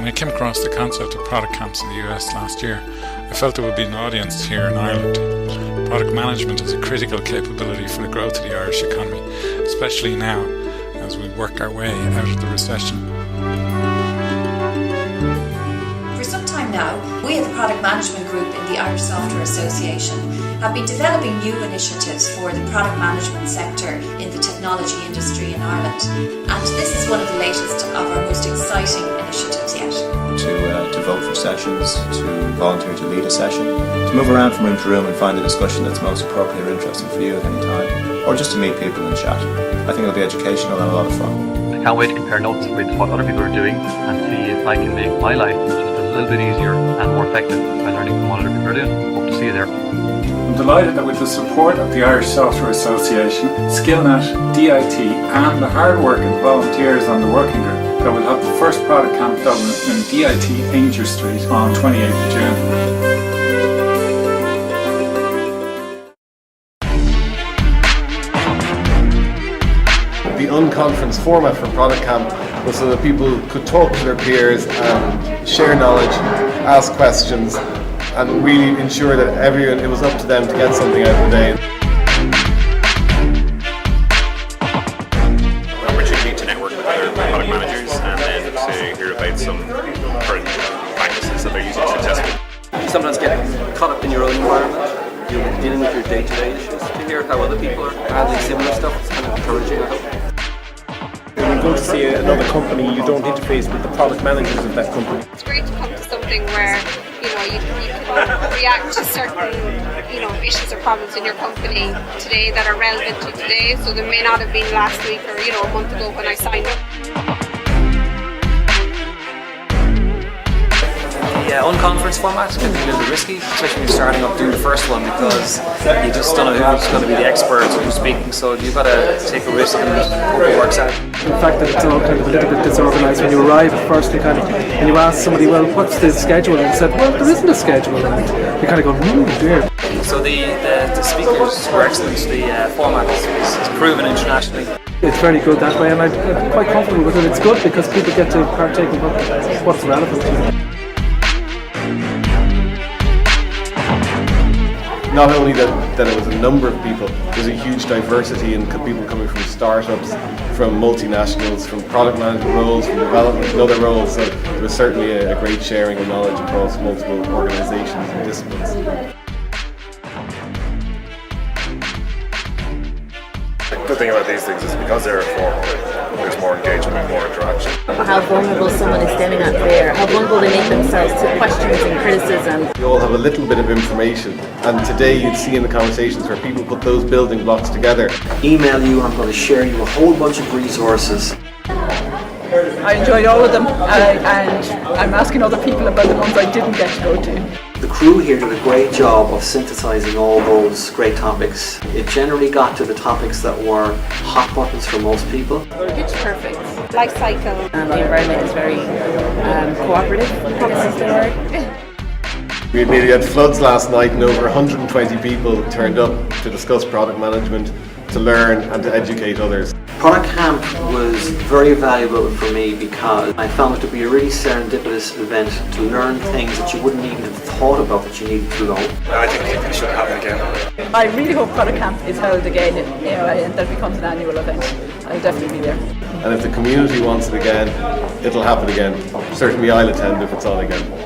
I came across the concept of product camps in the US last year, I felt there would be an audience here in Ireland. Product management is a critical capability for the growth of the Irish economy, especially now as we work our way out of the recession. For some time now, we at the Product Management Group in the Irish Software Association have been developing new initiatives for the product management sector in the technology industry in Ireland. And this is one of the latest of our most exciting initiatives yet. To vote for sessions, to volunteer to lead a session, to move around from room to room and find a discussion that's most appropriate or interesting for you at any time, or just to meet people and chat. I think it'll be educational and a lot of fun. I can't wait to compare notes with what other people are doing and see if I can make my life just a little bit easier and more effective by learning from what other people are doing. Hope to see you there. I'm delighted that with the support of the Irish Software Association, SkillNet, DIT and the hard working volunteers on the working group, that we'll have the first product camp Dublin in DIT Ainger Street on 28th of June. The unconference format for Product Camp was so that people could talk to their peers and share knowledge, ask questions, and really ensure that it was up to them to get something out of the day. An opportunity to network with other product managers and then to hear about some current practices that they're using successfully. You sometimes get caught up in your own environment, you're dealing with your day-to-day issues. To hear how other people are handling similar stuff, it's kind of encouraging, I hope. When you go to see another company, you don't interface with the product managers of that company. It's great to come to something where you can react to certain issues or problems in your company today that are relevant to today. So they may not have been last week or a month ago when I signed up. The unconference format can be a little bit risky, especially when you're starting up doing the first one, because you just don't know who's going to be the expert, who's speaking, so you've got to take a risk and hope it works out. The fact that it's all kind of a little bit disorganised when you arrive at first, and you ask somebody, well, what's the schedule? And they said, well, there isn't a schedule, and you kind of go, dear. So the speakers were excellent, the format is proven internationally. It's very good that way, and I'm quite comfortable with it. It's good because people get to partake in what's relevant to them. Not only that it was a number of people, there's a huge diversity in people coming from startups, from multinationals, from product management roles, from development and other roles, so there was certainly a great sharing of knowledge across multiple organisations and disciplines. The good thing about these things is because they're informal, there's more engagement and more interaction. How vulnerable someone is standing out there, how vulnerable they make themselves to questions and criticism. We all have a little bit of information, and today you'd see in the conversations where people put those building blocks together. Email you, I'm going to share you a whole bunch of resources. I enjoyed all of them, and I'm asking other people about the ones I didn't get to go to. The crew here did a great job of synthesising all those great topics. It generally got to the topics that were hot buttons for most people. Pitch perfect. Life cycle. The environment is very cooperative. This is the word. We had floods last night and over 120 people turned up to discuss product management, to learn and to educate others. Product Camp was very valuable for me because I found it to be a really serendipitous event to learn things that you wouldn't even have thought about that you needed to know. I think it should happen again. I really hope Product Camp is held again and that becomes an annual event. I'll definitely be there. And if the community wants it again, it'll happen again. Certainly I'll attend if it's on again.